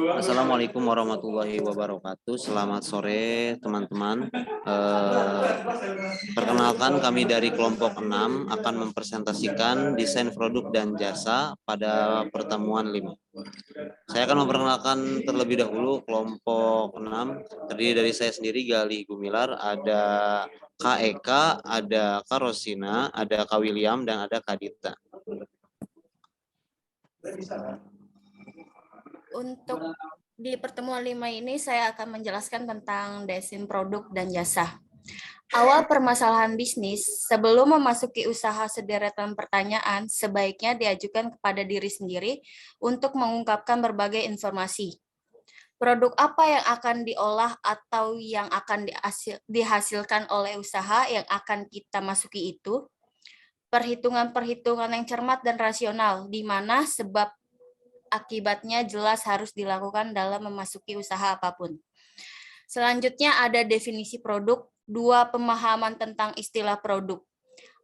Assalamualaikum warahmatullahi wabarakatuh. Selamat sore teman-teman. Perkenalkan kami dari kelompok 6 akan mempresentasikan desain produk dan jasa pada pertemuan 5. Saya akan memperkenalkan terlebih dahulu kelompok 6, terdiri dari saya sendiri Galih Gumilar, ada Kak Eka, ada Kak Rosina, ada Kak William, dan ada Kak Dita. Untuk di pertemuan 5 ini saya akan menjelaskan tentang desain produk dan jasa. Awal permasalahan bisnis, sebelum memasuki usaha sederetan pertanyaan, sebaiknya diajukan kepada diri sendiri untuk mengungkapkan berbagai informasi. Produk apa yang akan diolah atau yang akan dihasilkan oleh usaha yang akan kita masuki itu? Perhitungan-perhitungan yang cermat dan rasional, di mana sebab akibatnya jelas harus dilakukan dalam memasuki usaha apapun. Selanjutnya ada definisi produk, 2 pemahaman tentang istilah produk.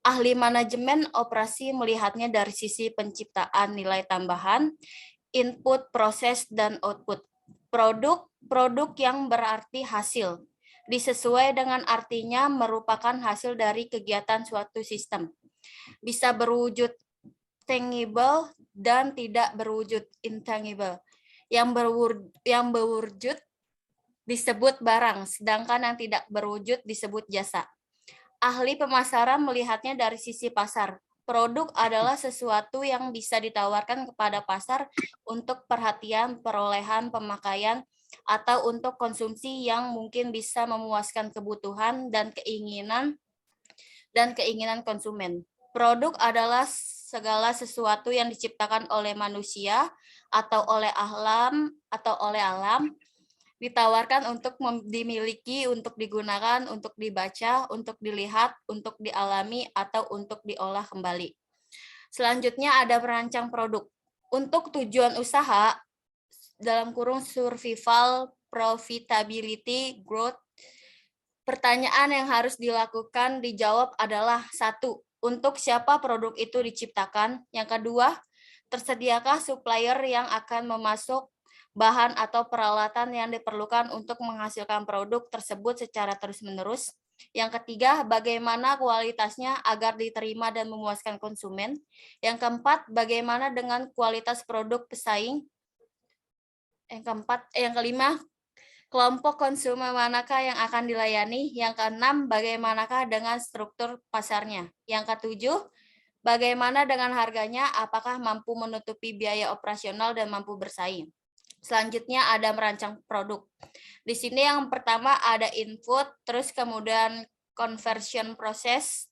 Ahli manajemen operasi melihatnya dari sisi penciptaan nilai tambahan, input, proses, dan output. Produk yang berarti hasil. Disesuai dengan artinya merupakan hasil dari kegiatan suatu sistem. Bisa berwujud tangible dan tidak berwujud intangible. Yang berwujud disebut barang, sedangkan yang tidak berwujud disebut jasa. Ahli pemasaran melihatnya dari sisi pasar. Produk adalah sesuatu yang bisa ditawarkan kepada pasar untuk perhatian, perolehan, pemakaian, atau untuk konsumsi yang mungkin bisa memuaskan kebutuhan dan keinginan konsumen. Produk adalah segala sesuatu yang diciptakan oleh manusia atau oleh alam, ditawarkan untuk dimiliki, untuk digunakan, untuk dibaca, untuk dilihat, untuk dialami, atau untuk diolah kembali. Selanjutnya ada perancang produk. Untuk tujuan usaha, dalam kurung survival, profitability, growth, pertanyaan yang harus dijawab adalah 1. Untuk siapa produk itu diciptakan? Yang kedua, tersediakah supplier yang akan memasuk bahan atau peralatan yang diperlukan untuk menghasilkan produk tersebut secara terus-menerus? Yang ketiga, bagaimana kualitasnya agar diterima dan memuaskan konsumen? Yang keempat, bagaimana dengan kualitas produk pesaing? Yang kelima, kelompok konsumen manakah yang akan dilayani? Yang keenam, bagaimanakah dengan struktur pasarnya? Yang ketujuh, bagaimana dengan harganya? Apakah mampu menutupi biaya operasional dan mampu bersaing? Selanjutnya ada merancang produk. Di sini yang pertama ada input, terus kemudian conversion proses,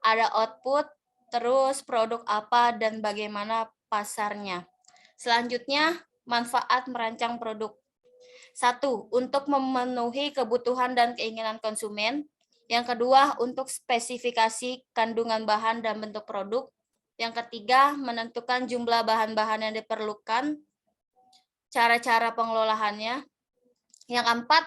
ada output, terus produk apa dan bagaimana pasarnya. Selanjutnya, manfaat merancang produk. 1. Untuk memenuhi kebutuhan dan keinginan konsumen. Yang kedua, untuk spesifikasi kandungan bahan dan bentuk produk. Yang ketiga, menentukan jumlah bahan-bahan yang diperlukan, cara-cara pengelolaannya. Yang keempat,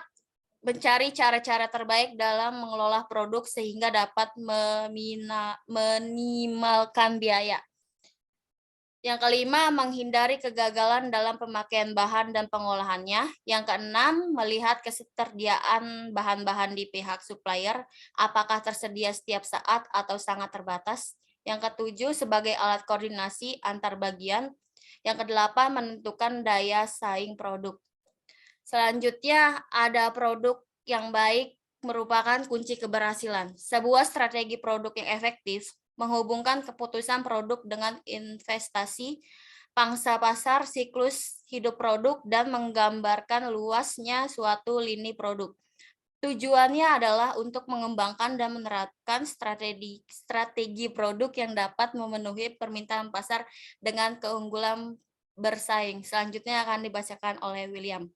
mencari cara-cara terbaik dalam mengelola produk sehingga dapat meminimalkan biaya. Yang kelima, menghindari kegagalan dalam pemakaian bahan dan pengolahannya. Yang keenam, melihat ketersediaan bahan-bahan di pihak supplier, apakah tersedia setiap saat atau sangat terbatas. Yang ketujuh, sebagai alat koordinasi antar bagian. Yang kedelapan, menentukan daya saing produk. Selanjutnya, ada produk yang baik merupakan kunci keberhasilan. Sebuah strategi produk yang efektif menghubungkan keputusan produk dengan investasi, pangsa pasar, siklus hidup produk, dan menggambarkan luasnya suatu lini produk. Tujuannya adalah untuk mengembangkan dan menerapkan strategi produk yang dapat memenuhi permintaan pasar dengan keunggulan bersaing. Selanjutnya akan dibacakan oleh William.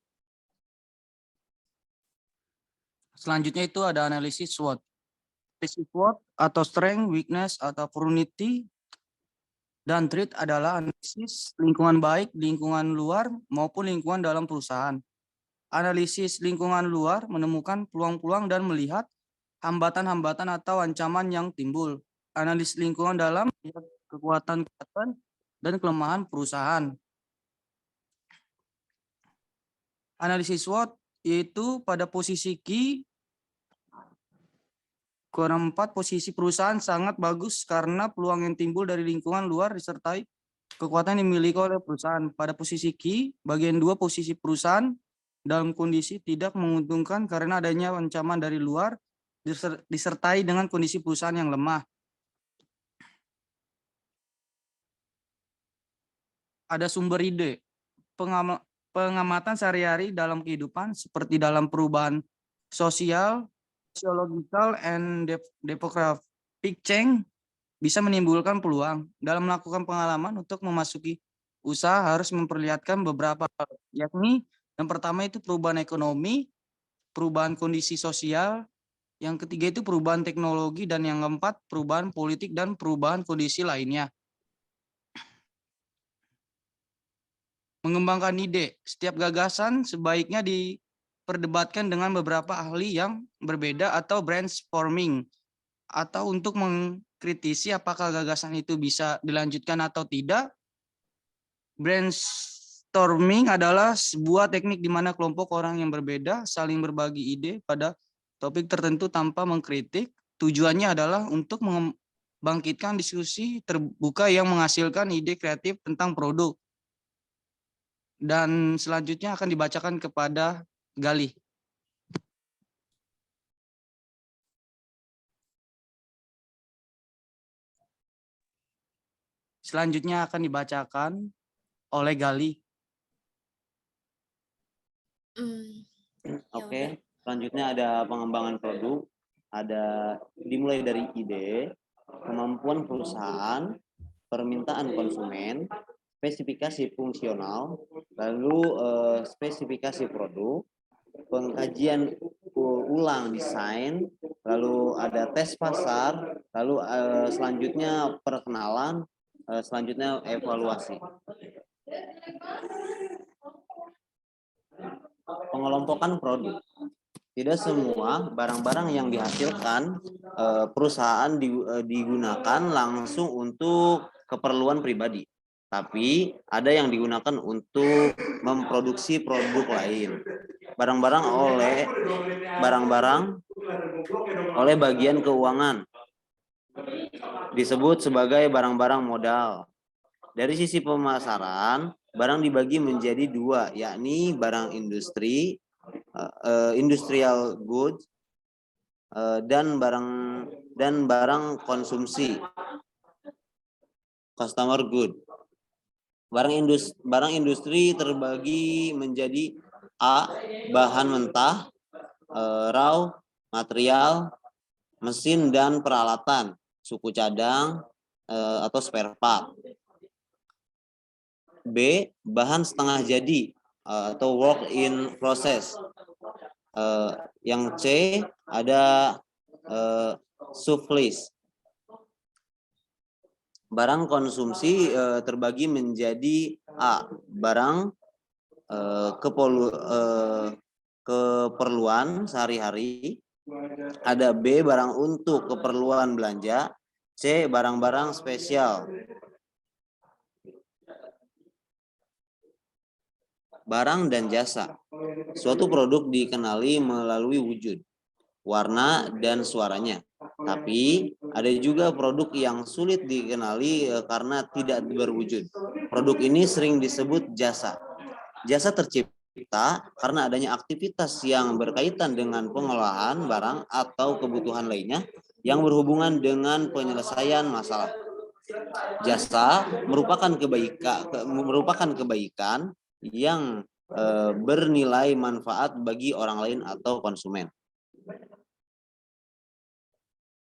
Selanjutnya itu ada analisis SWOT. Analisis SWOT atau strength, weakness, atau opportunity dan threat adalah analisis lingkungan baik, lingkungan luar, maupun lingkungan dalam perusahaan. Analisis lingkungan luar menemukan peluang-peluang dan melihat hambatan-hambatan atau ancaman yang timbul. Analisis lingkungan dalam melihat kekuatan dan kelemahan perusahaan. Analisis SWOT yaitu pada posisi key kurang 4 posisi perusahaan sangat bagus karena peluang yang timbul dari lingkungan luar disertai kekuatan yang dimiliki oleh perusahaan. Pada posisi key, bagian 2 posisi perusahaan dalam kondisi tidak menguntungkan karena adanya ancaman dari luar disertai dengan kondisi perusahaan yang lemah. Ada sumber ide. Pengamatan sehari-hari dalam kehidupan seperti dalam perubahan sosial, sociological, and demographic change bisa menimbulkan peluang. Dalam melakukan pengalaman untuk memasuki usaha harus memperlihatkan beberapa hal, yakni yang pertama itu perubahan ekonomi, perubahan kondisi sosial, yang ketiga itu perubahan teknologi, dan yang keempat perubahan politik dan perubahan kondisi lainnya. Mengembangkan ide. Setiap gagasan sebaiknya diperdebatkan dengan beberapa ahli yang berbeda atau brainstorming, atau untuk mengkritisi apakah gagasan itu bisa dilanjutkan atau tidak. Brainstorming adalah sebuah teknik di mana kelompok orang yang berbeda saling berbagi ide pada topik tertentu tanpa mengkritik. Tujuannya adalah untuk membangkitkan diskusi terbuka yang menghasilkan ide kreatif tentang produk. Dan selanjutnya akan dibacakan kepada Galih. Selanjutnya akan dibacakan oleh Galih. Oke, selanjutnya ada pengembangan produk, ada dimulai dari ide, kemampuan perusahaan, permintaan konsumen, spesifikasi fungsional, lalu spesifikasi produk, pengkajian ulang desain, lalu ada tes pasar, lalu selanjutnya perkenalan, selanjutnya evaluasi. Pengelompokan produk. Tidak semua barang-barang yang dihasilkan perusahaan digunakan langsung untuk keperluan pribadi, tapi ada yang digunakan untuk memproduksi produk lain. Barang-barang oleh bagian keuangan disebut sebagai barang-barang modal. Dari sisi pemasaran, barang dibagi menjadi dua, yakni barang industri, industrial goods, dan barang konsumsi, customer good. Barang industri terbagi menjadi A, bahan mentah, raw, material, mesin dan peralatan, suku cadang atau spare part. B, bahan setengah jadi atau work in process. Yang C ada surplus. Barang konsumsi terbagi menjadi A, barang keperluan sehari-hari, ada B, barang untuk keperluan belanja, C, barang-barang spesial. Barang dan jasa. Suatu produk dikenali melalui wujud, warna, dan suaranya. Tapi ada juga produk yang sulit dikenali karena tidak berwujud. Produk ini sering disebut jasa. Jasa tercipta karena adanya aktivitas yang berkaitan dengan pengolahan barang atau kebutuhan lainnya yang berhubungan dengan penyelesaian masalah. Jasa merupakan kebaikan yang bernilai manfaat bagi orang lain atau konsumen.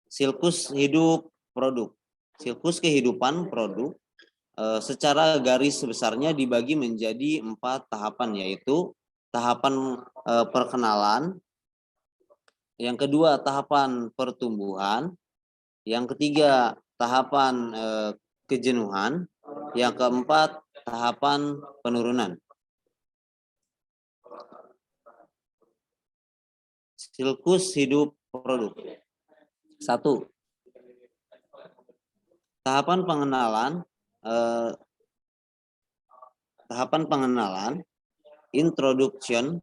Siklus hidup produk. Siklus kehidupan produk secara garis besarnya dibagi menjadi 4 tahapan, yaitu tahapan perkenalan, yang kedua tahapan pertumbuhan, yang ketiga tahapan kejenuhan, yang keempat tahapan penurunan. Siklus hidup produk. 1. Tahapan pengenalan. Introduction,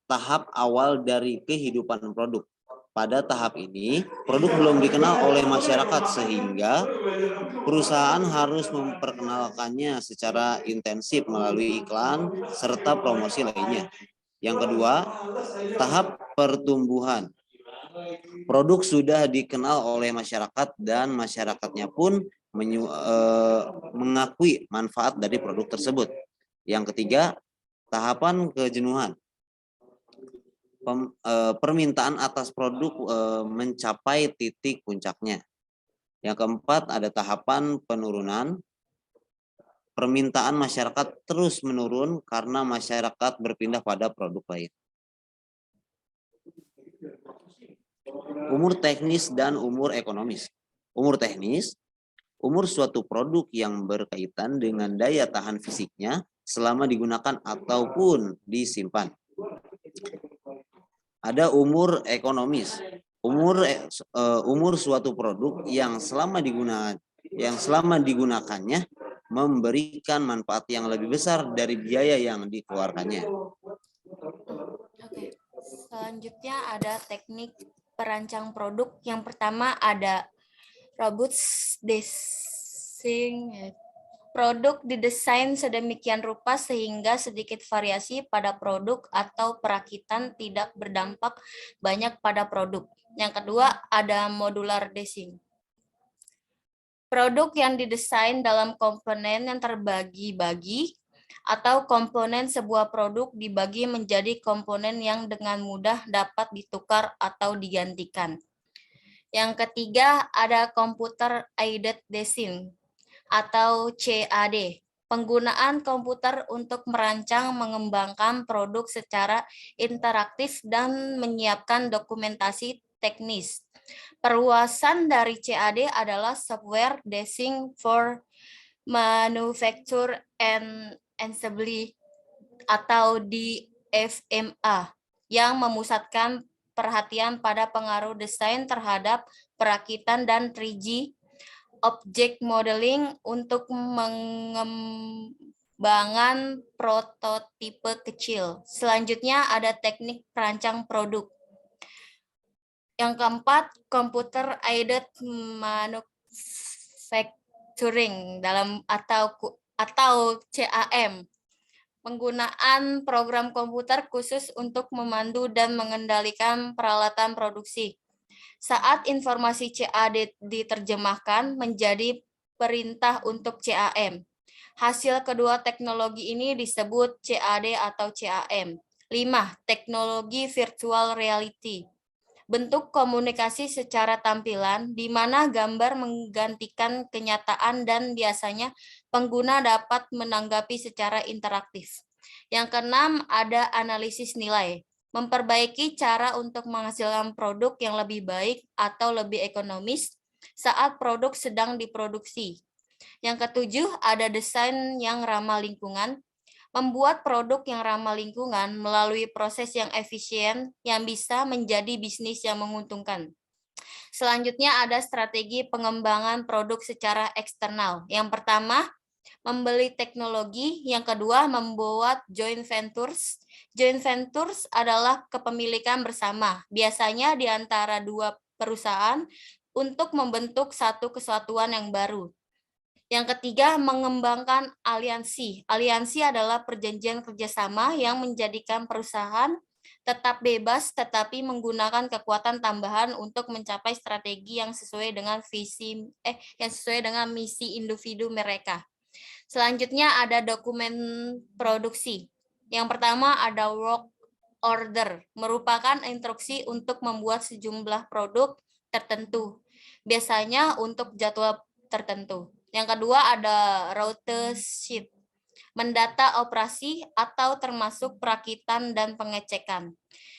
tahap awal dari kehidupan produk. Pada tahap ini, produk belum dikenal oleh masyarakat sehingga perusahaan harus memperkenalkannya secara intensif melalui iklan serta promosi lainnya. Yang kedua, tahap pertumbuhan. Produk sudah dikenal oleh masyarakat dan masyarakatnya pun mengakui manfaat dari produk tersebut. Yang ketiga, tahapan kejenuhan. Permintaan atas produk mencapai titik puncaknya. Yang keempat, ada tahapan penurunan. Permintaan masyarakat terus menurun karena masyarakat berpindah pada produk lain. Umur teknis dan umur ekonomis. Umur teknis, umur suatu produk yang berkaitan dengan daya tahan fisiknya selama digunakan ataupun disimpan. Ada umur ekonomis. Umur suatu produk yang selama digunakannya memberikan manfaat yang lebih besar dari biaya yang dikeluarkannya. Oke. Selanjutnya ada teknik perancang produk. Yang pertama ada robust design. Produk didesain sedemikian rupa sehingga sedikit variasi pada produk atau perakitan tidak berdampak banyak pada produk. Yang kedua ada modular design. Produk yang didesain dalam komponen yang terbagi-bagi atau komponen sebuah produk dibagi menjadi komponen yang dengan mudah dapat ditukar atau digantikan. Yang ketiga ada computer aided design atau CAD. Penggunaan komputer untuk merancang mengembangkan produk secara interaktif dan menyiapkan dokumentasi teknis. Perluasan dari CAD adalah Software Design for Manufacture and Assembly atau DFMA yang memusatkan perhatian pada pengaruh desain terhadap perakitan dan 3D object modeling untuk pengembangan prototipe kecil. Selanjutnya ada teknik perancang produk. Yang keempat, computer aided manufacturing atau CAM. Penggunaan program komputer khusus untuk memandu dan mengendalikan peralatan produksi. Saat informasi CAD diterjemahkan menjadi perintah untuk CAM. Hasil kedua teknologi ini disebut CAD atau CAM. 5. Teknologi virtual reality. Bentuk komunikasi secara tampilan di mana gambar menggantikan kenyataan dan biasanya pengguna dapat menanggapi secara interaktif. Yang keenam ada analisis nilai. Memperbaiki cara untuk menghasilkan produk yang lebih baik atau lebih ekonomis saat produk sedang diproduksi. Yang ketujuh, ada desain yang ramah lingkungan. Membuat produk yang ramah lingkungan melalui proses yang efisien yang bisa menjadi bisnis yang menguntungkan. Selanjutnya ada strategi pengembangan produk secara eksternal. Yang pertama, membeli teknologi. Yang kedua, membuat joint ventures. Joint ventures adalah kepemilikan bersama, biasanya di antara dua perusahaan untuk membentuk satu kesatuan yang baru. Yang ketiga, mengembangkan aliansi. Aliansi adalah perjanjian kerjasama yang menjadikan perusahaan tetap bebas tetapi menggunakan kekuatan tambahan untuk mencapai strategi yang sesuai dengan misi individu mereka. Selanjutnya ada dokumen produksi. Yang pertama ada work order, merupakan instruksi untuk membuat sejumlah produk tertentu, biasanya untuk jadwal tertentu. Yang kedua ada route sheet, mendata operasi atau termasuk perakitan dan pengecekan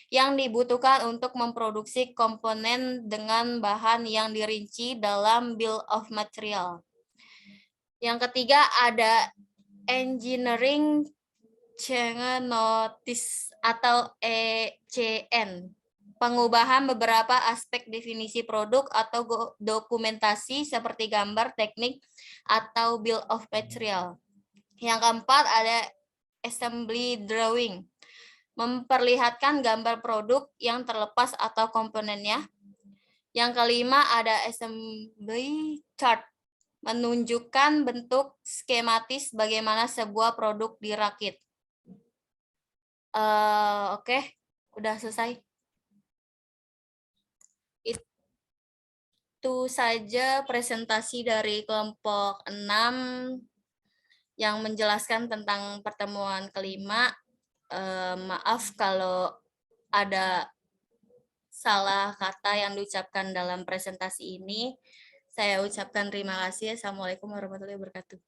yang dibutuhkan untuk memproduksi komponen dengan bahan yang dirinci dalam bill of material. Yang ketiga ada engineering change notice atau ECN. Pengubahan beberapa aspek definisi produk atau dokumentasi seperti gambar, teknik, atau bill of material. Yang keempat ada assembly drawing. Memperlihatkan gambar produk yang terlepas atau komponennya. Yang kelima ada assembly chart. Menunjukkan bentuk skematis bagaimana sebuah produk dirakit. Oke, udah selesai. Itu saja presentasi dari kelompok 6 yang menjelaskan tentang pertemuan kelima. Maaf kalau ada salah kata yang diucapkan dalam presentasi ini. Saya ucapkan terima kasih. Assalamualaikum warahmatullahi wabarakatuh.